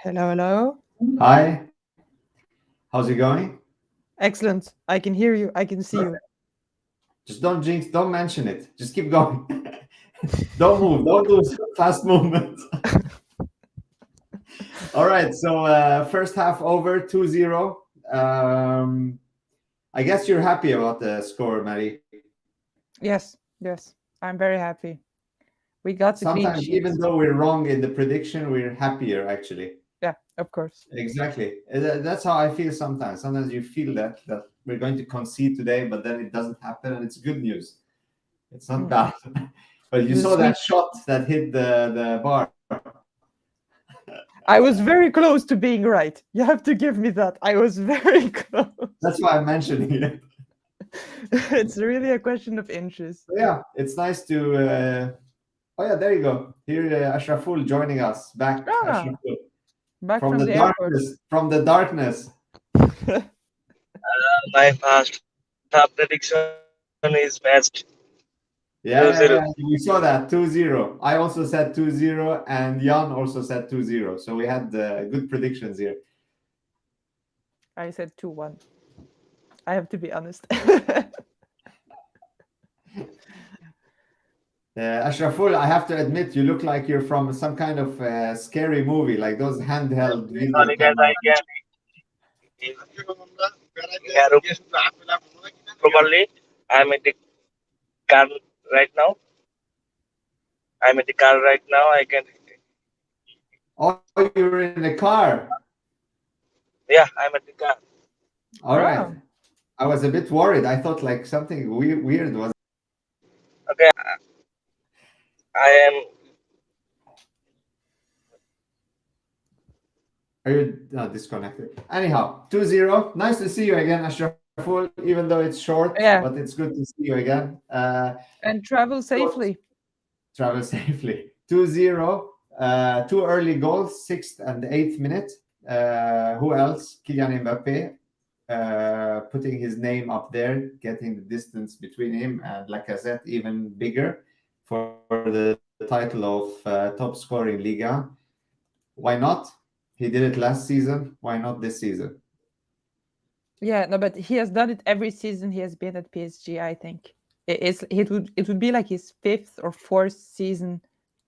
Hello, hello. Hi, how's it going? Excellent. I can hear you. I can see you. Perfect. Just don't jinx, don't mention it. Just keep going. Don't move, don't do fast movements. All right, so first half over 2-0. I guess you're happy about the score, Maddie. Yes, yes. I'm very happy. We got the clean Sometimes, even sheets. though we're wrong in the prediction, we're happier actually. Yeah, of course. Exactly. That's how I feel sometimes. Sometimes you feel that we're going to concede today, but then it doesn't happen, and it's good news. It's not Mm. bad. But you The saw that sweet. shot that hit the bar. I was very close to being right. You have to give me that. I was very close. That's why I'm mentioning it. It's really a question of inches. So yeah, it's nice to. Oh yeah, there you go. Here, Ashraful joining us back. Ah, Ashraful back from from the the airport. darkness. From the darkness. My first half prediction is matched Yeah, 2-0. yeah, yeah. We saw that 2-0. I also said 2-0, and Jan also said 2-0. So we had good predictions here. I said 2-1. I have to be honest. Ashraful, I have to admit, you look like you're from some kind of scary movie, like those handheld video Sorry, guys, I cameras. can hear you properly. I'm in the car right now. I'm in the car right now. I can. Oh, you're in the car. Yeah, I'm in the car. All right. Oh, I was a bit worried. I thought like something weird was. Okay, I am. Are you disconnected? Anyhow, 2-0. Nice to see you again, Ashraful, even though it's short, but yeah. it's good to see you again. And travel So safely. travel safely. 2-0. Two early goals, 6th and 8th minute. Who else? Kylian Mbappe putting his name up there, getting the distance between him and Lacazette even bigger for the title of top scorer in Liga. Why not? He did it last season. Why not this season? Yeah, no, but he has done it every season he has been at PSG, I think. It would be like his fifth or fourth season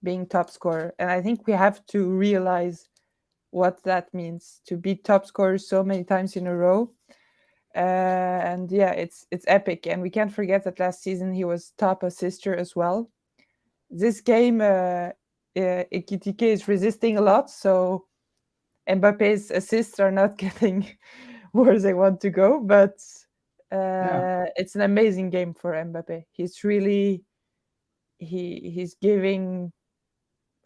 being top scorer. And I think we have to realize what that means to be top scorer so many times in a row. And yeah, it's epic. And we can't forget that last season he was top assister as well. This game, Ekitike is resisting a lot, so Mbappe's assists are not getting where they want to go, but Yeah. it's an amazing game for Mbappe. He's really he's giving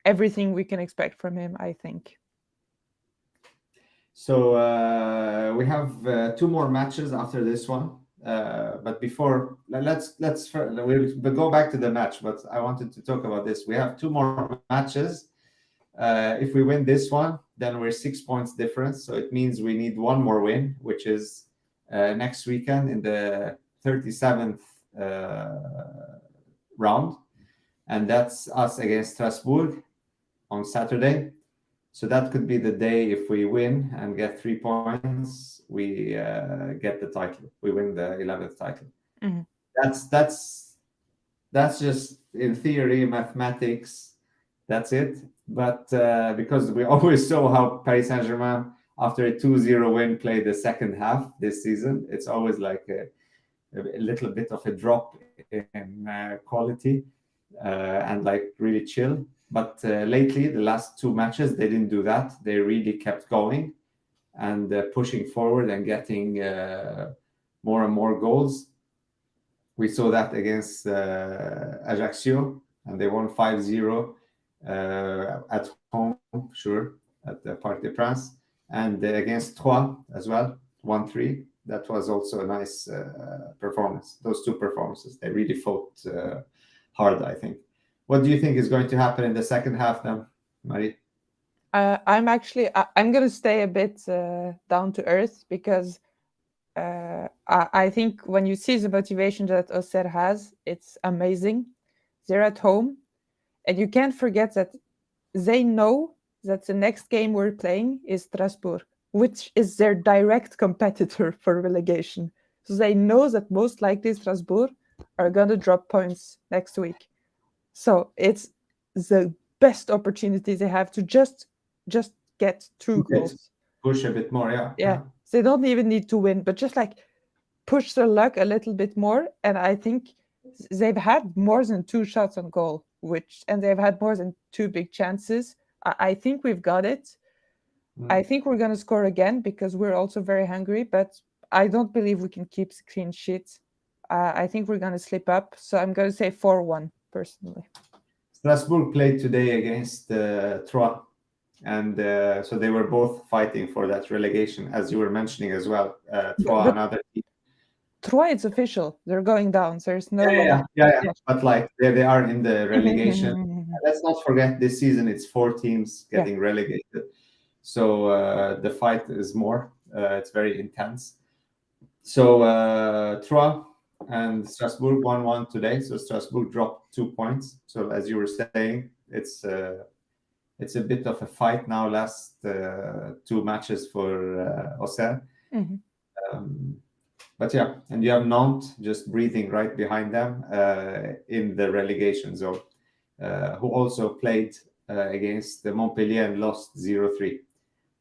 everything we can expect from him, I think. So we have two more matches after this one. But before we'll go back to the match. But I wanted to talk about this. We have two more matches. If we win this one, then we're 6 points difference. So it means we need one more win, which is next weekend in the 37th round, and that's us against Strasbourg on Saturday. So that could be the day if we win and get 3 points, we get the title. We win the 11th title. Mhm. That's just in theory, mathematics. That's it. But because we always saw how Paris Saint-Germain, after a 2-0 win, played the second half this season, it's always like a little bit of a drop in quality and like really chill. But lately, the last two matches, they didn't do that. They really kept going and pushing forward and getting more and more goals. We saw that against Ajaccio, and they won 5-0 at home, sure, at the Parc des Princes, and against Troyes as well, 1-3. That was also a nice performance. Those two performances, they really fought hard, I think. What do you think is going to happen in the second half then, Marie? I'm gonna stay a bit down to earth because I think when you see the motivation that Auxerre has, it's amazing. They're at home, and you can't forget that they know that the next game we're playing is Strasbourg, which is their direct competitor for relegation. So they know that most likely Strasbourg are going to drop points next week. So it's the best opportunity they have to just get 2 goals. Push a bit more, yeah. Yeah. They don't even need to win, but just like push their luck a little bit more. And I think they've had more than 2 shots on goal, and they've had more than 2 big chances. I think we've got it. I think we're going to score again because we're also very hungry, but I don't believe we can keep the clean sheet. I think we're going to slip up. So I'm going to say 4-1 personally. Strasbourg played today against Troyes, and so they were both fighting for that relegation, as you were mentioning as well. Troyes, another team. Troyes, it's official. They're going down. There's no... Yeah. But like they are in the relegation. Let's not forget this season it's 4 teams getting relegated. So the fight is more. It's very intense. So Troyes and Strasbourg 1-1 today. So Strasbourg dropped 2 points. So as you were saying, it's a bit of a fight now. Last 2 matches for Auxerre. But yeah, and you have Nantes just breathing right behind them in the relegation zone, who also played against the Montpellier and lost 0-3.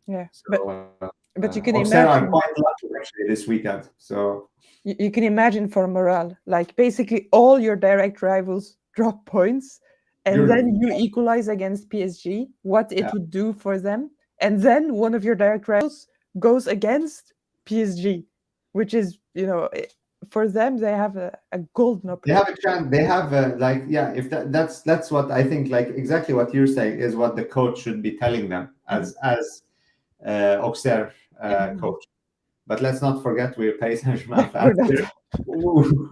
Yeah, so, but you can Auxerre imagine are quite lucky actually this weekend. So you can imagine for morale, like basically all your direct rivals drop points, and then you equalize against PSG. What it would do for them, and then one of your direct rivals goes against PSG, which is, for them, they have a golden opportunity. They have a chance. They have if that's what I think. Like exactly what you're saying is what the coach should be telling them as Auxerre coach. But let's not forget we're Paris Saint-Germain fans.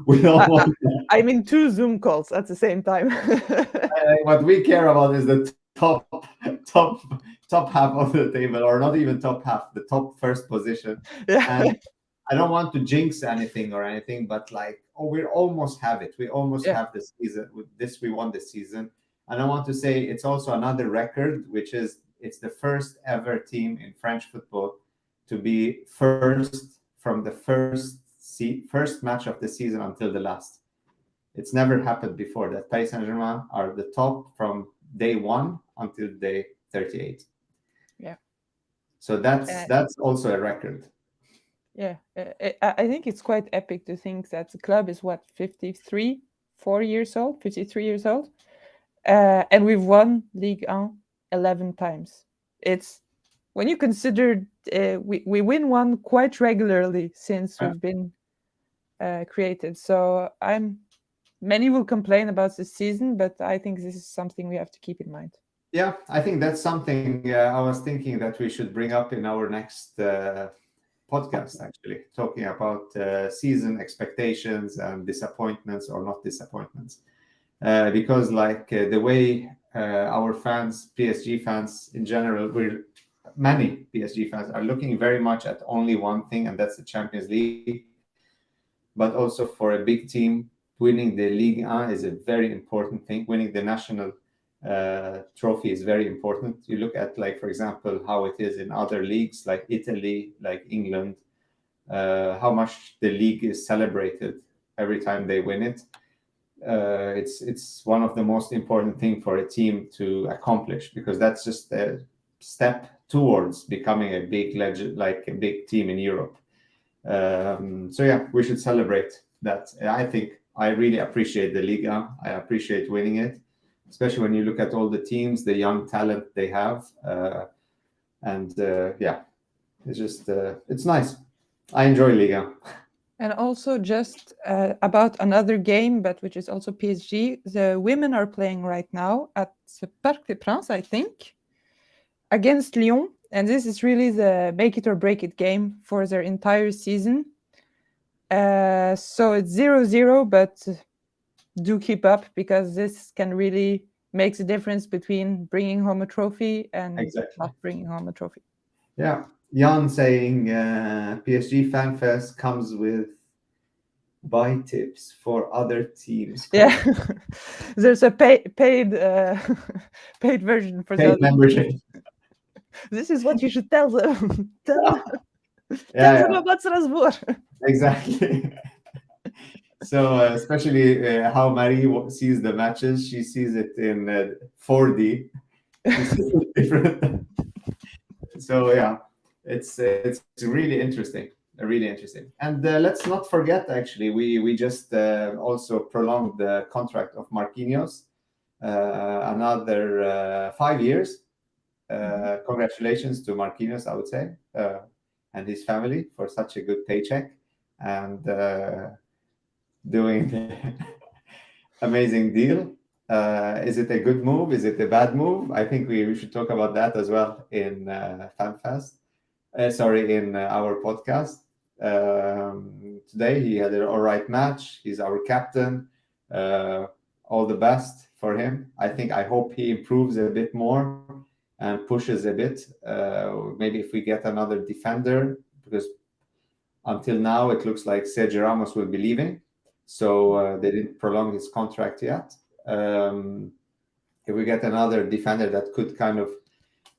We don't want that. I'm in 2 Zoom calls at the same time. What we care about is the top half of the table, or not even top half, the top first position. And I don't want to jinx anything, but we almost have it. We almost have this season. With this, we won this season. And I want to say it's also another record, which is it's the first ever team in French football to be first from the first match of the season until the last. It's never happened before that Paris Saint-Germain are the top from day 1 until day 38. Yeah. So that's also a record. Yeah, I think it's quite epic to think that the club is 53 years old, and we've won Ligue 1 11 times. It's when you consider we win one quite regularly since we've been created. So many will complain about this season, but I think this is something we have to keep in mind. Yeah, I think that's something I was thinking that we should bring up in our next podcast, actually, talking about season expectations and disappointments or not disappointments. Because the way our fans, PSG fans in general, many PSG fans are looking very much at only one thing, and that's the Champions League. But also for a big team, winning the Ligue 1 is a very important thing. Winning the national trophy is very important. You look at, for example, how it is in other leagues like Italy, like England, how much the league is celebrated every time they win it. It's one of the most important things for a team to accomplish, because that's just a step towards becoming a big legend, like a big team in Europe. So yeah, we should celebrate that. I think I really appreciate the Liga. I appreciate winning it, especially when you look at all the teams, the young talent they have. It's just, it's nice. I enjoy Liga. And also just about another game, but which is also PSG, the women are playing right now at the Parc des Princes, I think, against Lyon. And this is really the make it or break it game for their entire season. So it's 0-0, but do keep up, because this can really make the difference between bringing home a trophy and not bringing home a trophy. Yeah. Jan saying PSG Fanfest comes with buy tips for other teams. Yeah, there's a paid version for paid membership. This is what you should tell them. Tell them Yeah, about Strasbourg. exactly. So especially how Marie sees the matches, she sees it in 4D. She sees it different. So yeah, it's really interesting, really interesting. And let's not forget, actually, we just also prolonged the contract of Marquinhos another 5 years. Congratulations to Marquinhos, I would say, and his family for such a good paycheck and doing the amazing deal. Is it a good move? Is it a bad move? I think we should talk about that as well in Fanfest. Sorry, in our podcast. Today he had an all right match. He's our captain. All the best for him. I hope he improves a bit more and pushes a bit. Maybe if we get another defender, because until now it looks like Sergio Ramos will be leaving, so they didn't prolong his contract yet. If we get another defender that could kind of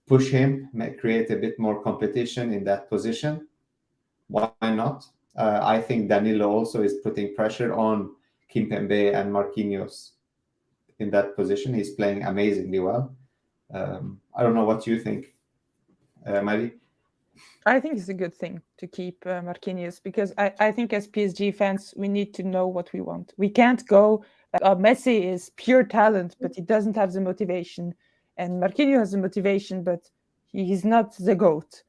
push him, create a bit more competition in that position, why not? I think Danilo also is putting pressure on Kimpembe and Marquinhos in that position. He's playing amazingly well. I don't know what you think, Marie. I think it's a good thing to keep Marquinhos, because I think as PSG fans, we need to know what we want. We can't go like, oh, Messi is pure talent, but he doesn't have the motivation. And Marquinhos has the motivation, but he's not the GOAT.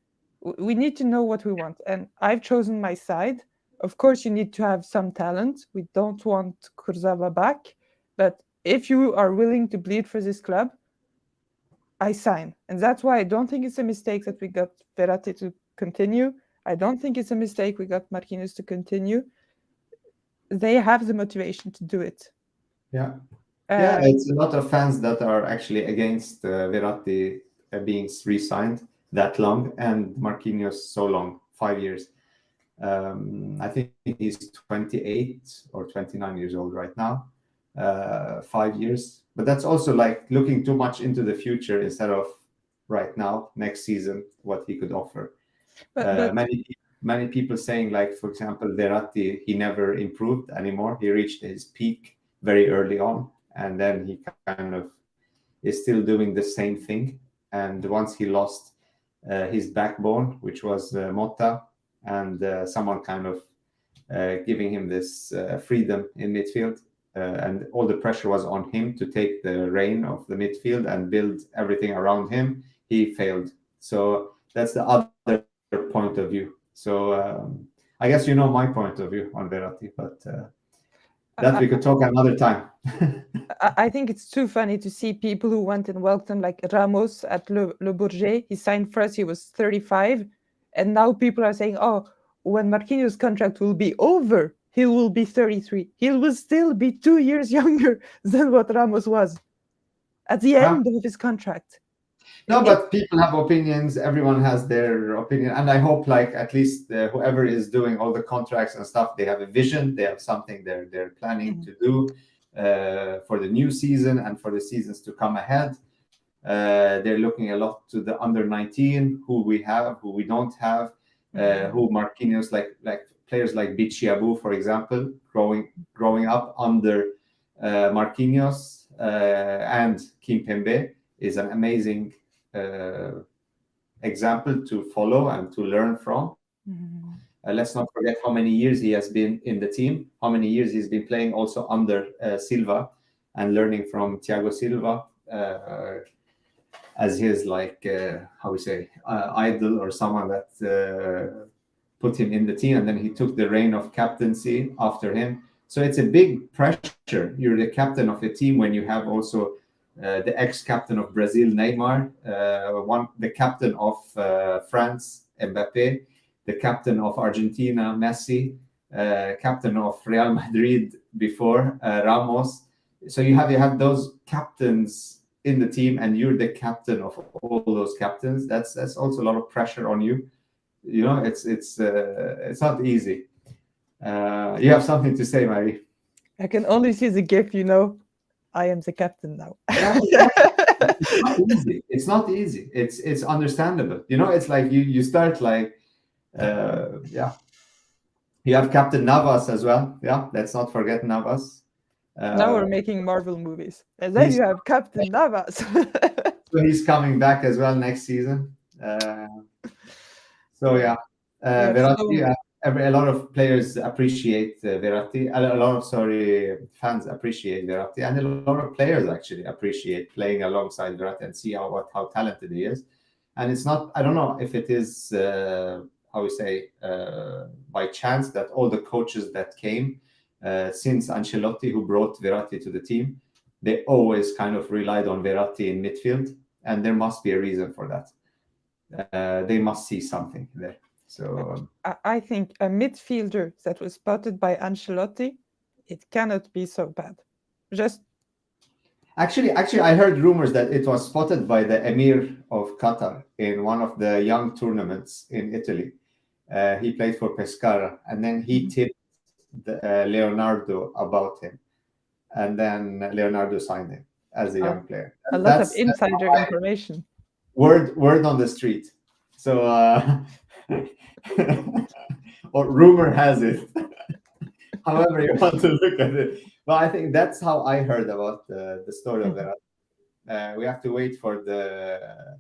We need to know what we want. And I've chosen my side. Of course, you need to have some talent. We don't want Kurzawa back. But if you are willing to bleed for this club, I sign. And that's why I don't think it's a mistake that we got Verratti to continue. I don't think it's a mistake we got Marquinhos to continue. They have the motivation to do it. Yeah. Yeah, it's a lot of fans that are actually against Verratti being re-signed that long and Marquinhos so long, 5 years. I think he's 28 or 29 years old right now. 5 years, but that's also like looking too much into the future instead of right now, next season, what he could offer. But Many people saying, like, for example, Verratti, he never improved anymore. He reached his peak very early on, and then he kind of is still doing the same thing. And once he lost his backbone, which was Motta, and someone kind of giving him this freedom in midfield, and all the pressure was on him to take the reign of the midfield and build everything around him, he failed. So that's the other point of view. So I guess you know my point of view on Verratti, but that we could talk another time. I think it's too funny to see people who went and welcomed like Ramos at Le Bourget. He signed first, he was 35. And now people are saying, oh, when Marquinhos' contract will be over, he will be 33. He will still be 2 years younger than what Ramos was at the end of his contract. No, but people have opinions. Everyone has their opinion. And I hope, like, at least whoever is doing all the contracts and stuff, they have a vision. They have something they're planning to do for the new season and for the seasons to come ahead. They're looking a lot to the under 19, who we have, who we don't have, who Marquinhos, like players like Bichiabu, for example, growing up under Marquinhos and Kimpembe is an amazing example to follow and to learn from. Let's not forget how many years he has been in the team, how many years he's been playing also under Silva and learning from Thiago Silva as his, like, how we say, idol, or someone that put him in the team, and then he took the reign of captaincy after him. So it's a big pressure. You're the captain of a team when you have also the ex-captain of Brazil, Neymar, the captain of France, Mbappe, the captain of Argentina, Messi, captain of Real Madrid before, Ramos. So you have those captains in the team, and you're the captain of all those captains. That's also a lot of pressure on you. You know, it's not easy. You have something to say, Mary? I can only see the GIF, you know. I am the captain now. not easy. It's not easy. It's understandable. It's like you start like yeah. You have Captain Navas as well. Yeah, let's not forget Navas. Now we're making Marvel movies, and then he's- you have Captain Navas. So he's coming back as well next season. So yeah, Yeah, Verratti. so- A lot of players appreciate Verratti. A lot of fans appreciate Verratti, and a lot of players actually appreciate playing alongside Verratti and see how talented he is. And it's not. I don't know if it is how we say by chance that all the coaches that came since Ancelotti, who brought Verratti to the team, they always kind of relied on Verratti in midfield, and there must be a reason for that. They must see something there. So I think a midfielder that was spotted by Ancelotti, it cannot be so bad. Just actually, I heard rumors that it was spotted by the Emir of Qatar in one of the young tournaments in Italy. He played for Pescara, and then he tipped Leonardo about him, and then Leonardo signed him as a young player. a lot of insider information. Word on the street. So, or rumor has it. However you want to look at it. But I think that's how I heard about the story of Verratti. We have to wait for the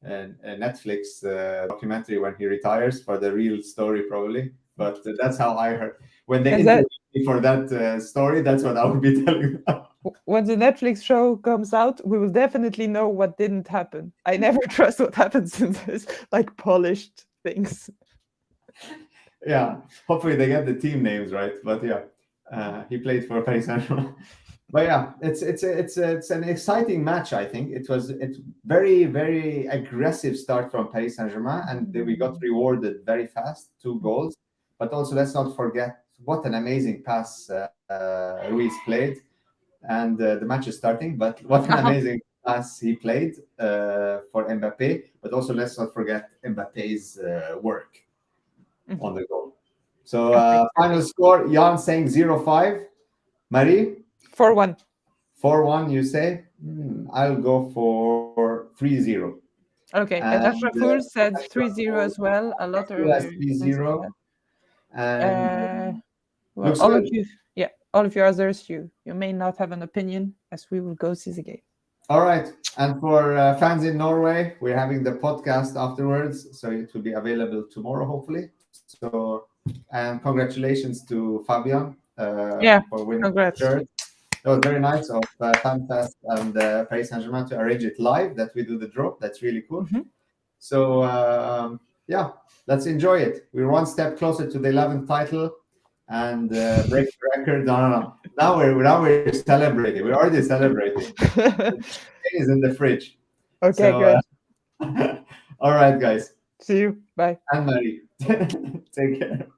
Netflix documentary when he retires for the real story, probably. But that's how I heard. When they interviewed me for that story, that's what I would be telling them. When the Netflix show comes out, we will definitely know what didn't happen. I never trust what happens in this, like, polished things. Yeah, hopefully they get the team names right. But yeah, he played for Paris Saint-Germain. But yeah, it's an exciting match. I think it's very, very aggressive start from Paris Saint-Germain, and we got rewarded very fast, 2 goals. But also, let's not forget what an amazing pass Ruiz played. And the match is starting, but what an amazing pass he played for Mbappe. But also, let's not forget Mbappe's work on the goal. So final score, Jan saying 0-5. Marie? 4-1. 4-1, you say? I'll go for 3-0. Okay, and Ashrafur said 3-0 as well. A lot earlier. 3-0. And well, all of you others, you may not have an opinion, as we will go see the game. All right. And for fans in Norway, we're having the podcast afterwards, so it will be available tomorrow, hopefully. So, and congratulations to Fabian for winning the shirt. It was very nice of Fanfest and Paris Saint-Germain to arrange it live, that we do the drop. That's really cool. So, yeah, let's enjoy it. We're one step closer to the 11th title and break the record. No. Now we're celebrating. We're already celebrating. It is in the fridge. Okay, good. All right, guys. See you. Bye. And Marie. Take care.